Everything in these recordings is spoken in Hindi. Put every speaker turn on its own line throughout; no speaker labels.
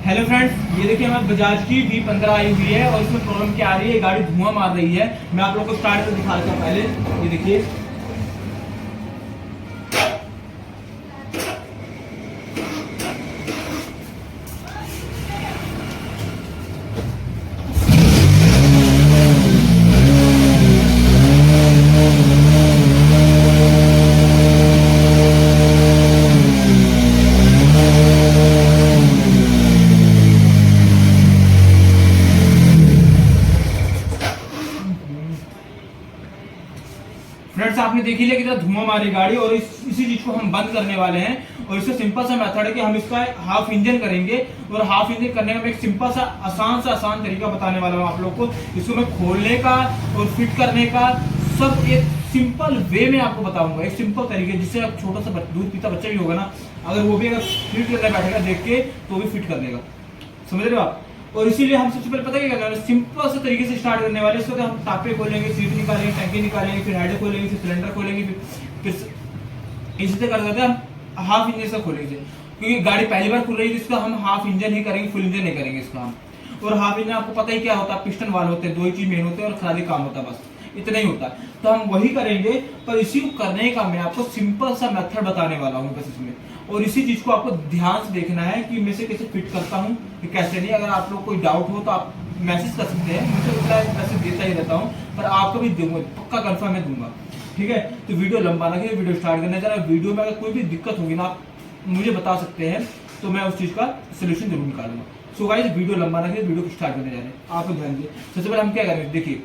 हेलो फ्रेंड्स, ये देखिए हमारे बजाज की V15 आई हुई है और इसमें प्रॉब्लम क्या आ रही है, गाड़ी धुआं मार रही है। मैं आप लोगों को स्टार्ट कर दिखा देता हूँ। पहले ये देखिए, फ्रेंड्स आपने देख ही लिया कितना धुआं मारी गाड़ी। और इसी चीज को हम बंद करने वाले हैं। और इसका सिंपल सा मेथड है कि हम इसका हाफ इंजन करेंगे। और हाफ इंजन करने का मैं एक सिंपल सा आसान तरीका बताने वाला हूँ आप लोग को। इसको मैं खोलने का और फिट करने का सब एक सिंपल वे में आपको बताऊंगा, एक सिंपल तरीके जिससे आप छोटा सा दूध पीता बच्चा भी होगा ना, अगर वो भी अगर फिट करने बैठेगा देख के तो भी फिट कर देगा। समझ रहे हो आप? और इसीलिए हम सबसे पहले पता क्या करने वाले, सिंपल से तरीके से स्टार्ट करने वाले। इसको हम टापे खोलेंगे, सीट निकालेंगे, टंकी निकालेंगे, फिर हेड खोलेंगे, फिर सिलेंडर खोलेंगे, फिर इसी से कर देते हैं हम हाफ इंजन से खोलेंगे। क्योंकि गाड़ी पहली बार खुल रही है तो इसका हम हाफ इंजन ही करेंगे, फुल इंजन नहीं करेंगे इसका हम। और हाफ इंजन आपको पता ही क्या होता है, पिस्टन वाल होते हैं, दो ही चीज मेन होते हैं और खाली काम होता है, बस इतना ही होता है। तो हम वही करेंगे, पर इसी को करने का मैं आपको सिंपल सा मेथड बताने वाला हूँ बस इसमें। और इसी चीज को आपको ध्यान से देखना है कि मैं से कैसे फिट करता हूँ कि कैसे नहीं। अगर आप लोग कोई डाउट हो तो आप मैसेज कर सकते हैं, मुझे रिप्लाई मैसेज देता ही रहता हूँ, पर आपको भी दूंगा, पक्का कंफर्म है दूंगा। ठीक है, तो वीडियो लंबा ना कि वीडियो स्टार्ट करने जा रहा है। वीडियो में अगर कोई भी दिक्कत होगी ना, आप मुझे बता सकते हैं, तो मैं उस चीज का सोल्यूशन जरूर निकालूंगा। सो गाइस, वीडियो लंबा ना कि वीडियो को स्टार्ट करने जा रहे हैं, आप ध्यान दीजिए। सबसे पहले हम क्या करेंगे, देखिए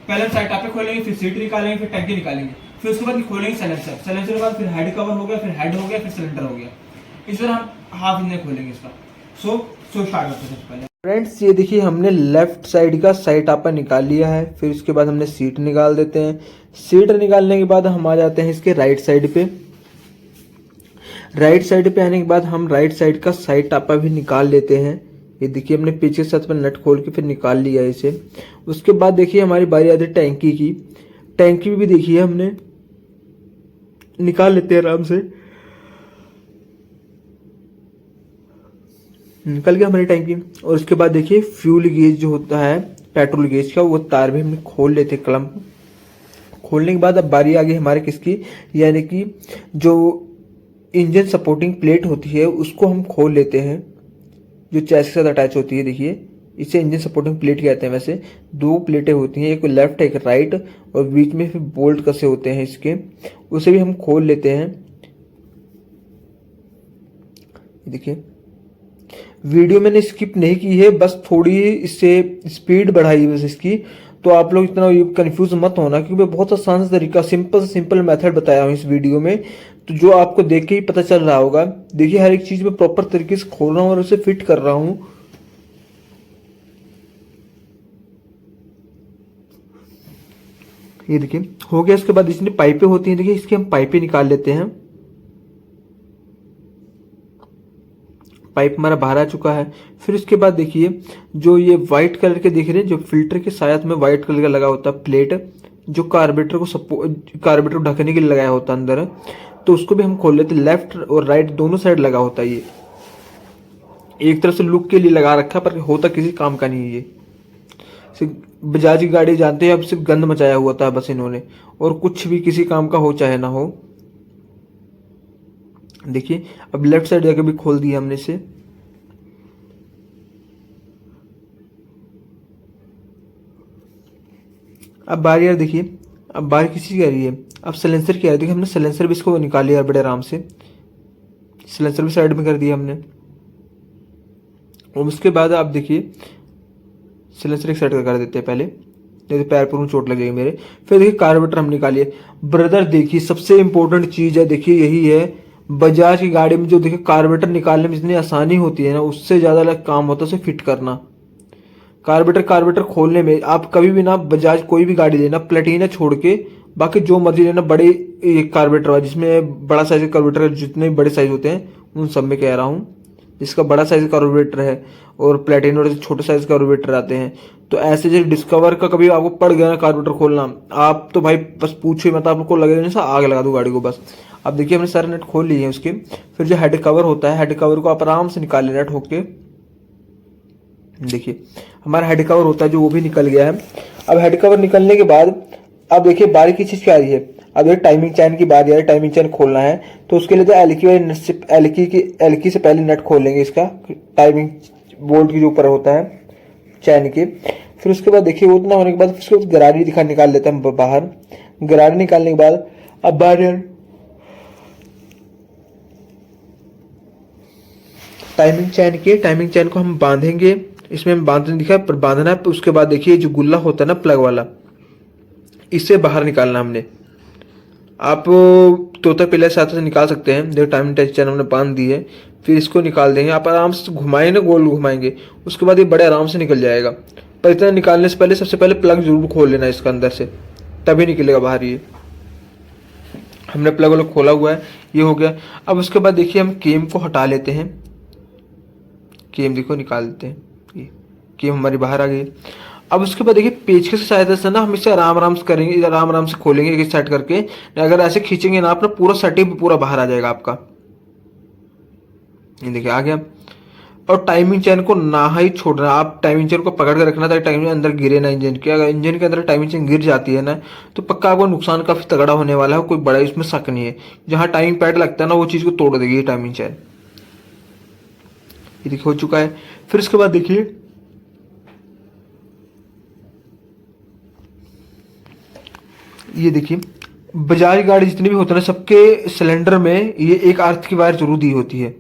पहले साइड टापे खोलेंगे, फिर सीट निकालेंगे, फिर टंकी निकालेंगे, फिर उसके बाद खोलेंगे सिलेंसर। सिलेंसर के बाद फिर हेड कवर हो गया, फिर हेड हो गया, फिर सिलेंडर हो गया। इस तरह हम हाफ इंजन खोलेंगे इसका। सो स्टार्ट करते हैं सबसे पहले।
फ्रेंड्स, ये देखिए हमने लेफ्ट साइड का साइड टापा निकाल लिया है। फिर उसके बाद हमने सीट निकाल देते हैं। सीट निकालने के बाद हम आ जाते हैं इसके राइट साइड पे। राइट साइड पे आने के बाद हम राइट साइड का साइड टापा भी निकाल लेते हैं। ये देखिए हमने पीछे साथ में नट खोल के फिर निकाल लिया है इसे। उसके बाद देखिए हमारी बारी आती है टैंकी की। टैंकी भी देखिए हमने निकाल लेते हैं आराम से। निकल गया हमारी टैंकी। और उसके बाद देखिए फ्यूल गेज जो होता है पेट्रोल गेज का, वो तार भी हम खोल लेते हैं क्लम्प। खोलने के बाद अब बारी आ गई हमारे किसकी, यानी कि जो इंजन सपोर्टिंग प्लेट होती है उसको हम खोल लेते हैं, जो चेस्ट के साथ अटैच होती है। देखिए इसे इंजन सपोर्टिंग प्लेट कहते हैं। वैसे दो प्लेटें होती हैं, एक लेफ्ट एक राइट, और बीच में फिर बोल्ट कसे होते हैं इसके, उसे भी हम खोल लेते हैं। देखिए वीडियो मैंने स्किप नहीं की है, बस थोड़ी इससे स्पीड बढ़ाई है बस इसकी। तो आप लोग इतना कंफ्यूज मत होना, क्योंकि बहुत आसान सा तरीका, सिंपल मेथड बताया हूँ इस वीडियो में, तो जो आपको देख के ही पता चल रहा होगा। देखिए हर एक चीज में प्रॉपर तरीके से खोल रहा हूँ और उसे फिट कर रहा हूँ। ये देखिए हो गया। इसके बाद इसमें पाइपें होती हैं, देखिए इसकी हम पाइपें निकाल लेते हैं। पाइप हमारा बाहर आ चुका है। फिर उसके बाद देखिए जो ये व्हाइट कलर के दिख रहे हैं, जो फिल्टर के साथ में व्हाइट कलर का लगा होता है प्लेट, जो कार्बोरेटर को ढकने के लिए लगाया होता है अंदर, तो उसको भी हम खोल लेते हैं। लेफ्ट और राइट दोनों साइड लगा होता है। ये एक तरफ से लुक के लिए लगा रखा है, पर होता किसी काम का नहीं है। ये सिर्फ बजाज की गाड़ी जानते हैं, अब सिर्फ गंद मचाया हुआ था बस इन्होंने, और कुछ भी किसी काम का हो चाहे ना हो। देखिए अब लेफ्ट साइड जाके भी खोल दिया हमने इसे। अब बारी यार देखिए, अब बारी किसी की आ रही है, अब सिलेंसर की आ रही है। देखिए हमने सिलेंसर भी इसको निकाल लिया बड़े आराम से। सिलेंसर भी साइड में कर दिया हमने। और उसके बाद आप देखिए सिलेंसर एक साइड कर देते हैं पहले, नहीं तो पैर पर चोट लगेगी मेरे। फिर देखिए कार्बोरेटर हम निकालिए। ब्रदर देखिए सबसे इंपॉर्टेंट चीज है, देखिए यही है बजाज की गाड़ी में, जो देखिए कार्बोरेटर निकालने में जितनी आसानी होती है ना, उससे ज्यादा काम होता है उसे फिट करना। कार्बोरेटर खोलने में आप कभी भी ना बजाज कोई भी गाड़ी लेना, प्लेटिना छोड़ के बाकी जो मर्जी लेना, बड़े कार्बोरेटर जिसमें बड़ा साइज का कार्बोरेटर, जितने बड़े साइज होते हैं उन सब में कह रहा हूँ, जिसका बड़ा साइज कार्बोरेटर है और प्लेटिना और छोटे साइज कार्बोरेटर आते हैं। तो ऐसे जो डिस्कवर का कभी आपको पड़ गया ना कार्बोरेटर खोलना, आप तो भाई बस पूछो ही मत, आपको लगेगा जैसा आग लगा दो गाड़ी को बस। अब देखिए हमने सारे नट खोल लिए हैं उसके। फिर जो हेड कवर होता है, हेड कवर को आप आराम से निकाल लेना ठोक के। देखिए हमारा हेड कवर होता है जो, वो भी निकल गया है। अब हेड कवर निकलने के बाद अब देखिए बारी की चीज क्या आ रही है, अब ये टाइमिंग चैन की बात है, टाइमिंग चैन खोलना है तो उसके लिए तो एलकी से पहले नट खोल लेंगे इसका, टाइमिंग बोल्ट की जो ऊपर होता है चैन के। फिर उसके बाद देखिए वो इतना होने के बाद उसको गरारी निकाल लेते हैं बाहर। गरारी निकालने के बाद अब बाहर टाइमिंग चैन को हम बांधेंगे, इसमें हम बांधने दिखा पर बांधना है। उसके बाद देखिए जो गुल्ला होता है ना प्लग वाला, इससे बाहर निकालना हमने। आप तोता पिल्ला से हाथ से निकाल सकते हैं। देखो टाइमिंग चैन हमने बांध दी है, फिर इसको निकाल देंगे। आप आराम से घुमाएं ना, गोल घुमाएंगे, उसके बाद ये बड़े आराम से निकल जाएगा। पर इतना निकालने से पहले सबसे पहले प्लग जरूर खोल लेना इसका अंदर से, तभी निकलेगा बाहर। ये हमने प्लग वाला खोला हुआ है, ये हो गया। अब उसके बाद देखिए हम केम को हटा लेते हैं, केम देखो निकाल देते हैं, ये केम हमारी बाहर आ गई। अब उसके बाद देखिए पेचकस की सहायता से ना हम इसे आराम से करेंगे, आराम से खोलेंगे एक साइड करके। अगर ऐसे खींचेंगे ना अपना पूरा सेटिंग पूरा बाहर आ जाएगा आपका। ये देखिए आ गया। और टाइमिंग चैन को ना ही छोड़ना, आप टाइमिंग चैन को पकड़ कर रखना ताकि टाइमिंग अंदर गिरे ना इंजन के। अगर इंजन के अंदर टाइमिंग चैन गिर जाती है ना तो पक्का आपको नुकसान काफी तगड़ा होने वाला है, कोई बड़ा इसमें शक नहीं है। जहां टाइमिंग पैड लगता है ना वो चीज को तोड़ देगी ये टाइमिंग चैन। ये देखिए हो चुका है। फिर इसके बाद देखिए ये देखिए बजाज गाड़ी जितनी भी होती है ना सबके सिलेंडर में ये एक अर्थ की वायर जरूर दी होती है।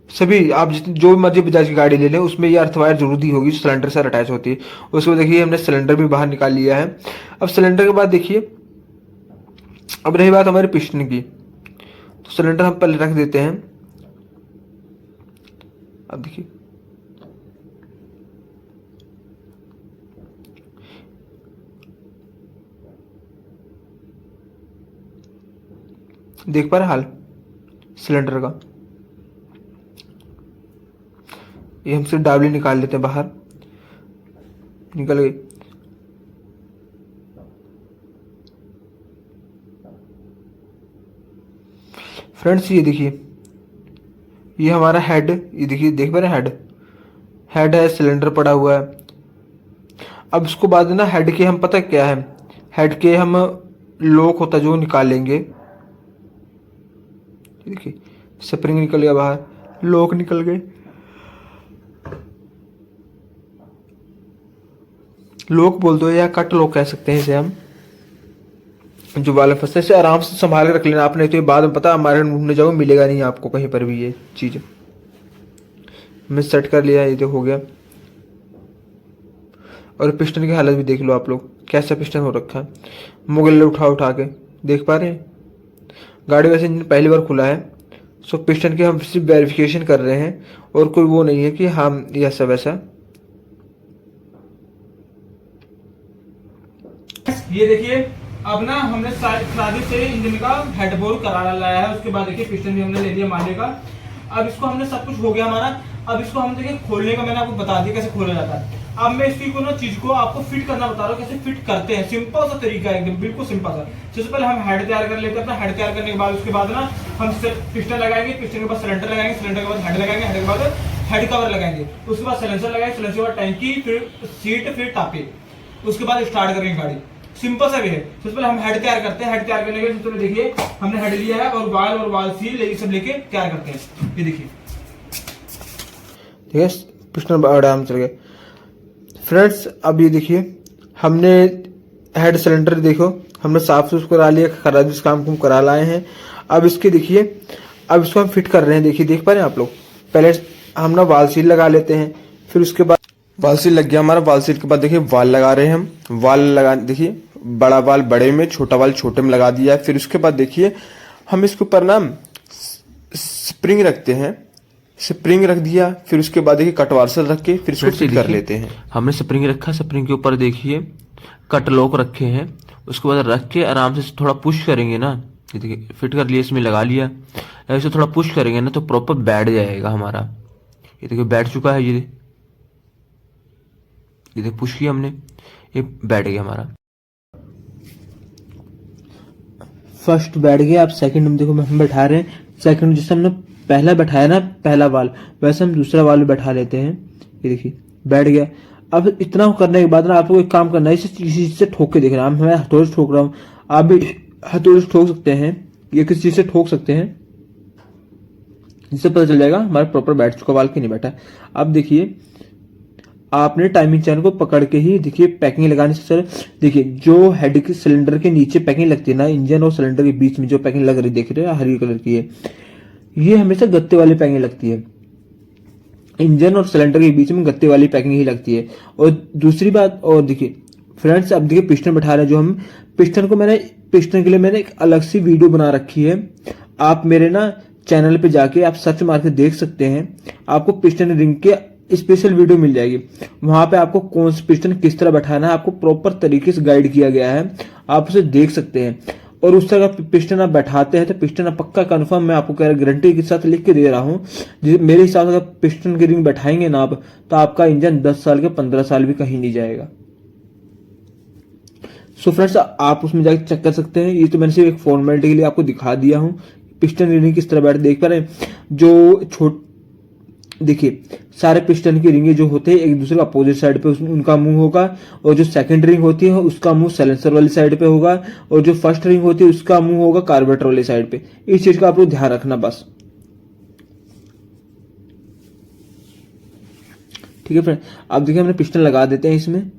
सभी आप जो मर्जी बजाज की गाड़ी ले लें उसमें ये अर्थ वायर जरूर दी होगी, सिलेंडर से अटैच होती है। उसके बाद देखिए हमने सिलेंडर भी बाहर निकाल लिया है। अब सिलेंडर के बाद देखिए अब रही बात हमारे पिस्टन की, तो सिलेंडर हम पहले रख देते हैं। अब देखिए देख पा रहे हाल सिलेंडर का, ये हम सिर्फ डाबली निकाल लेते हैं बाहर, निकल गई। फ्रेंड्स ये देखिए ये हमारा हेड, ये देखिए देख पा रहे हेड है, सिलेंडर पड़ा हुआ है। अब इसको बाद ना हेड के हम पता क्या है, हेड के हम लॉक होता है जो निकाल लेंगे। देखिए स्प्रिंग निकल गया बाहर, लॉक निकल गए। लॉक बोल दो या कट लॉक कह सकते हैं इसे हम, जो वाले फंसते से आराम से संभाल के रख लेना आपने, तो ये बाद में पता हमारे ढूंढने जाओ मिलेगा नहीं आपको कहीं पर भी। ये चीज मैं सेट कर लिया, ये तो हो गया। और पिस्टन की हालत भी देख लो आप लोग, कैसा पिस्टन हो रखा है, मुगल उठा के देख पा रहे हैं। गाड़ी वैसे इंजन पहली बार खुला है, सो पिस्टन की हम सिर्फ वेरिफिकेशन कर रहे हैं और कोई वो नहीं है कि हम ऐसा वैसा।
ये देखिए अब ना हमने शादी से इंजन का हेड बोर करा लाया है। उसके बाद देखिए पिस्टन भी हमने ले लिया माले का। अब इसको हमने सब कुछ हो गया हमारा। अब इसको हम देखिए खोलने का मैंने आपको बता दिया कैसे खोला जाता है। अब मैं इसकी को ना चीज को आपको फिट करना बता रहा हूँ, कैसे फिट करते हैं। सिंपल सा तरीका है एकदम, बिल्कुल सिंपल सा। सबसे पहले हम हेड तैयार कर लेते हैं। अपना हेड तैयार करने के बाद उसके बाद ना हम पिस्टन लगाएंगे, पिस्टन के बाद सिलेंडर लगाएंगे, सिलेंडर के बाद हेड लगाएंगे, हेड के बाद हेड कवर लगाएंगे, उसके बाद सिलेंसर लगाएंगे, सिलेंसर के बाद टैंकी, फिर सीट, फिर टापे, उसके बाद स्टार्ट करेंगे गाड़ी। सिंपल सा भी है। सबसे पहले हम हेड तैयार करते हैं। हेड तैयार करने के लिए सबसे देखिए हमने हेड लिया है और वाल सील ये सब लेके तैयार करते हैं। ये देखिए
ठीक है, पिस्टन आराम चल गया। फ्रेंड्स अब ये देखिए हमने हेड सिलेंडर देखो हमने साफ सुफ करा लिया, खराब इस काम को करा लाए हैं। अब इसके देखिए अब इसको हम फिट कर रहे हैं। देखिए देख पा रहे हैं आप लोग, पहले हम ना वाल सील लगा लेते हैं, फिर उसके बाद वाल सील लग गया हमारा। वाल सील के बाद देखिए वाल लगा रहे हैं हम। वाल लगा देखिए बड़ा वाल बड़े में, छोटा वाल छोटे में लगा दिया है। फिर उसके बाद देखिए हम इसके ऊपर ना स्प्रिंग रखते हैं, स्प्रिंग रख दिया। फिर उसके बाद देखिए कट वार्सल रख के फिर इसको फिट कर लेते हैं। हमने स्प्रिंग रखा, स्प्रिंग के ऊपर देखिए कट लॉक रखे हैं। उसके बाद रख के आराम से थोड़ा पुश करेंगे ना, ये देखिए फिट कर लिया, इसमें लगा लिया। ऐसे थोड़ा पुश करेंगे ना तो प्रॉपर बैठ जाएगा हमारा। ये देखिए बैठ चुका है, ये देखिए पुश किया हमने, ये बैठ गया हमारा। फर्स्ट बैठ गया। अब सेकंड में देखो हम बैठा रहे हैं। सेकंड जिससे हमने पहला बैठाया ना पहला वाल, वैसे हम दूसरा वाल भी बैठा लेते हैं। ये देखिए बैठ गया। अब इतना करने के बाद ना आपको एक काम करना है, इसे किसी चीज से ठोक के देखना है। मैं हथौड़े से ठोक रहा हूँ, आप भी हथौड़े से ठोक सकते हैं, ये किसी चीज से ठोक सकते हैं, इससे पता चल जाएगा हमारा प्रॉपर बैठ चुका, वाल की नहीं बैठा है। अब देखिए आपने टाइमिंग चैन को पकड़ के ही देखिए पैकिंग लगानी से देखिए जो हेड के सिलेंडर के नीचे पैकिंग लगती है ना, इंजन और सिलेंडर के बीच में जो पैकिंग लग रही देख रहे हैं हरी कलर की है, ये हमेशा गत्ते वाली पैकिंग लगती है। इंजन और सिलेंडर के बीच में गत्ते वाली पैकिंग ही लगती है। और दूसरी बात, और देखिए फ्रेंड्स, अब देखिए पिस्टन बैठा रहे हैं जो हम, पिस्टन के लिए मैंने एक अलग सी वीडियो बना रखी है। आप मेरे ना चैनल पे जाके आप सर्च मार के देख सकते हैं, आपको पिस्टन रिंग के स्पेशल वीडियो मिल जाएगी। वहां पे आपको कौन सा पिस्टन किस तरह बैठाना है आपको प्रॉपर तरीके से गाइड किया गया है, आप उसे देख सकते हैं। और उस तरह का पिस्टन आप बैठाते हैं तो पिस्टन आप पक्का कन्फर्म, मैं आपको कह रहा गारंटी के साथ लिख के दे रहा हूँ, मेरे हिसाब से अगर पिस्टन की रिंग बैठाएंगे ना आप, तो आपका इंजन 10 साल के 15 साल भी कहीं नहीं जाएगा। सो फ्रेंड्स, आप उसमें जाकर चेक कर सकते हैं। ये तो मैंने सिर्फ एक फॉर्मेलिटी के लिए आपको दिखा दिया हूँ पिस्टन रिंग किस तरह बैठ, देख पा रहे हैं जो देखिए सारे पिस्टन की रिंगे जो होते हैं एक दूसरे के अपोजिट साइड पे उनका मुंह होगा, और जो सेकंड रिंग होती है उसका मुंह साइलेंसर वाली साइड पे होगा, और जो फर्स्ट रिंग होती है उसका मुंह होगा कार्बोरेटर वाली साइड पे। इस चीज का आप लोग ध्यान रखना बस, ठीक है फ्रेंड। अब देखिए हमने पिस्टन लगा देते हैं इसमें,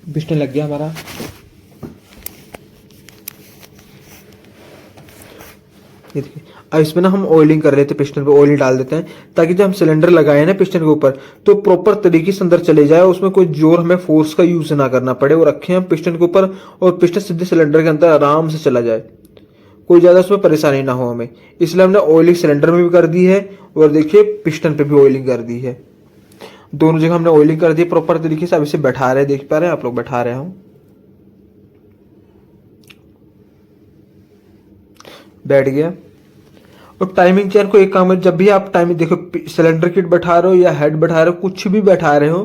पिस्टन लग गया हमारा। ये देखिए अब इसमें ना हम ऑयलिंग कर रहे थे, पिस्टन पे ऑयलिंग डाल देते हैं ताकि जब हम सिलेंडर लगाए ना पिस्टन के ऊपर तो प्रॉपर तरीके से अंदर चले जाए, उसमें कोई जोर हमें फोर्स का यूज ना करना पड़े, और रखें हम पिस्टन के ऊपर और पिस्टन सीधे सिलेंडर के अंदर आराम से चला जाए, कोई ज्यादा उसमें परेशानी ना हो हमें। इसलिए हमने ऑयलिंग सिलेंडर में भी कर दी है, और देखिए पिस्टन पे भी ऑयलिंग कर दी है, दोनों जगह हमने ऑयलिंग कर दी प्रॉपर तरीके से। अब इसे बैठा रहे, देख पा रहे हैं आप लोग, बैठा रहे हूं, बैठ गया। और टाइमिंग चेयर को एक काम है, जब भी आप टाइमिंग देखो सिलेंडर किट बैठा रहे हो या हेड बैठा रहे हो, कुछ भी बैठा रहे हो,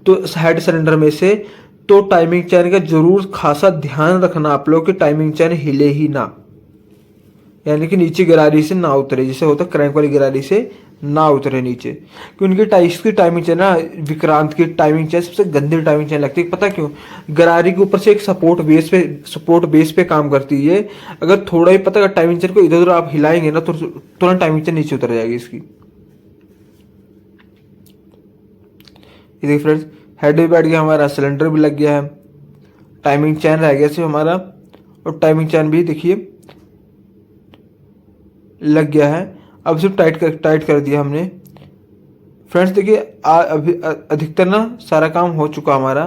तो हेड सिलेंडर में से तो टाइमिंग चेयर का जरूर खासा ध्यान रखना आप लोग कि टाइमिंग चेयर हिले ही ना, यानी कि नीचे गिरारी से ना उतरे, जैसे होता क्रैंक वाली गिरारी से ना उतरे नीचे। क्योंकि उनकी टाइस की टाइमिंग चेन ना, विक्रांत की टाइमिंग चेन सबसे गंदी टाइमिंग चेन लगती है, पता क्यों? गरारी के ऊपर से एक सपोर्ट बेस पे काम करती है। अगर थोड़ा ही पता टाइमिंग चेन को इधर उधर आप हिलाएंगे ना तो तुरंत टाइमिंग चेन नीचे उतर जाएगी इसकी। ये देखिए फ्रेंड्स, हेड भी बैठ गया हमारा, सिलेंडर भी लग गया है, टाइमिंग चैन रह गया सिर्फ हमारा, और टाइमिंग चैन भी देखिए लग गया है। अब सिर्फ टाइट कर दिया हमने। फ्रेंड्स देखिए अभी अधिकतर ना सारा काम हो चुका हमारा,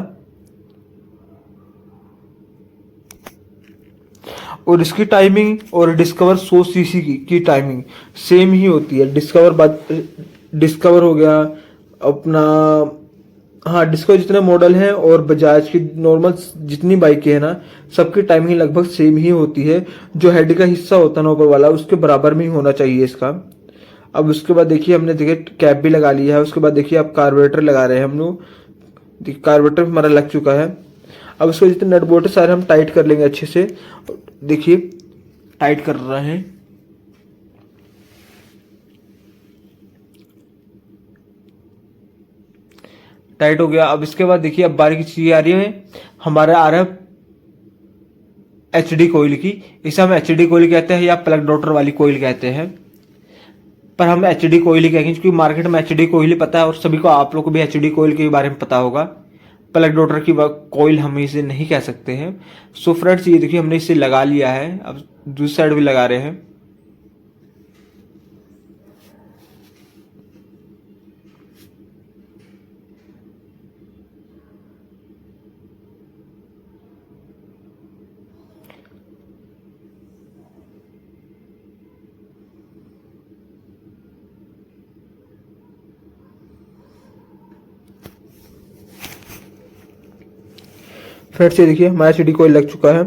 और इसकी टाइमिंग और डिस्कवर 100 सीसी की टाइमिंग सेम ही होती है। डिस्कवर हो गया अपना, हाँ डिस्कवर जितने मॉडल हैं और बजाज की नॉर्मल जितनी बाइकें हैं ना, सबकी टाइमिंग लगभग सेम ही होती है। जो हेड का हिस्सा होता है ना ऊपर वाला, उसके बराबर में ही होना चाहिए इसका। अब उसके बाद देखिए हमने देखिए कैप भी लगा लिया है। उसके बाद देखिए अब कार्बोरेटर लगा रहे हैं हम लोग, कार्बोरेटर हमारा लग चुका है। अब उसको जितने नट बोल्ट सारे हम टाइट कर लेंगे अच्छे से। देखिए टाइट कर रहे हैं, टाइट हो गया। अब इसके बाद देखिए अब बारीक चीज आ रही है, हमारे आ रहा है एचडी कोयल की। इसे हम एचडी कोयल कहते हैं या प्लग डॉटर वाली कोयल कहते हैं, पर हम एचडी कोयल ही कहेंगे क्योंकि मार्केट में एचडी कोयल ही पता है, और सभी को, आप लोग को भी एचडी कोयल के बारे में पता होगा। प्लग डॉटर की कोयल हम इसे नहीं कह सकते हैं। सो फ्रेंड्स ये देखिए हमने इसे लगा लिया है, अब दूसरी साइड भी लगा रहे हैं। फ्रेंड्स ये देखिए हमारा एचडी कोयल लग चुका है।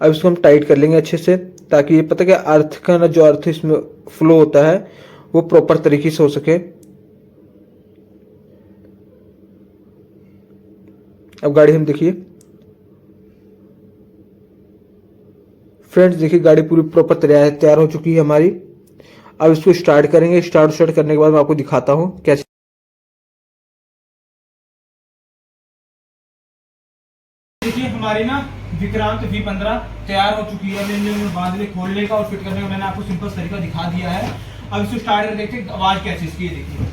अब इसको हम टाइट कर लेंगे अच्छे से, ताकि ये पता क्या अर्थ का ना, जो अर्थ इसमें फ्लो होता है वो प्रॉपर तरीके से हो सके। अब गाड़ी हम देखिए फ्रेंड्स, देखिए गाड़ी पूरी प्रॉपर तैयार हो चुकी है हमारी। अब इसको स्टार्ट करेंगे। स्टार्ट करने के बाद मैं आपको दिखाता हूँ कैसे।
देखिए हमारी ना विक्रांत V15 तैयार हो चुकी है। मैंने बांधने खोलने का और फिट करने का मैंने आपको सिंपल तरीका दिखा दिया है। अब इसको स्टार्ट कर देखते हैं आवाज कैसी इसकी है। देखिए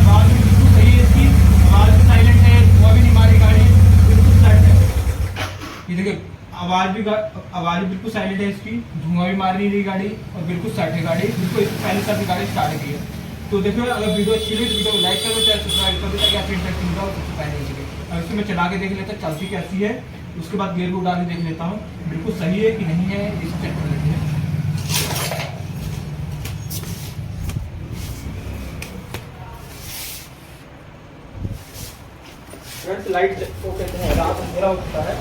आवाज भी बिल्कुल सही है इसकी। आवाज भी साइलेंट है, धुआं भी नहीं मारी गाड़ी, बिल्कुल सेट है। ये देखिए आवाज भी बिल्कुल साइलेंट है इसकी, धुआं भी मार नहीं रही गाड़ी और बिल्कुल सेट है गाड़ी। बिल्कुल पहले से गाड़ी स्टार्ट की है। तो देखो अगर वीडियो अच्छी लगी तो वीडियो को लाइक करो, चैनल सब्सक्राइब करो ताकि आपको इंटरेस्टिंग हो सबसे पहले हो सके। अब इसको मैं चला के देख लेता चलती कैसी है, उसके बाद गियर को डाल के देख लेता हूँ बिल्कुल सही है कि नहीं है, इसे चेक कर लेते हैं। लाइट को कहते हैं रात अंधेरा हो चुका है।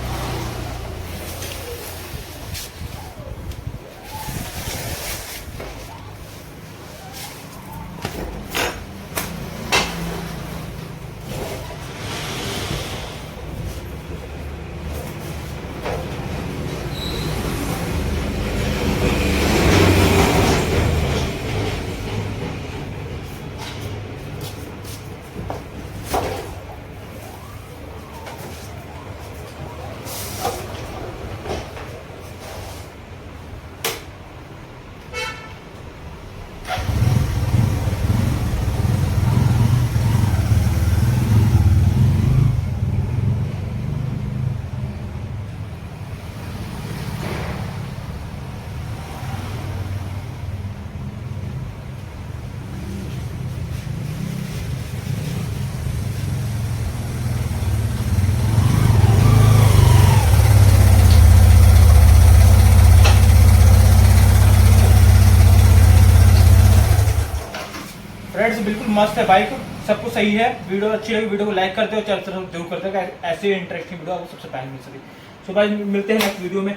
फ्रेंड्स बिल्कुल मस्त है बाइक, सब कुछ सही है। वीडियो अच्छी लगी वीडियो को लाइक करते हो, चैनल जरूर करते हो, ऐसे इंटरेस्टिंग वीडियो आपको सबसे पहले मिल सके। सो भाई मिलते हैं नेक्स्ट वीडियो में।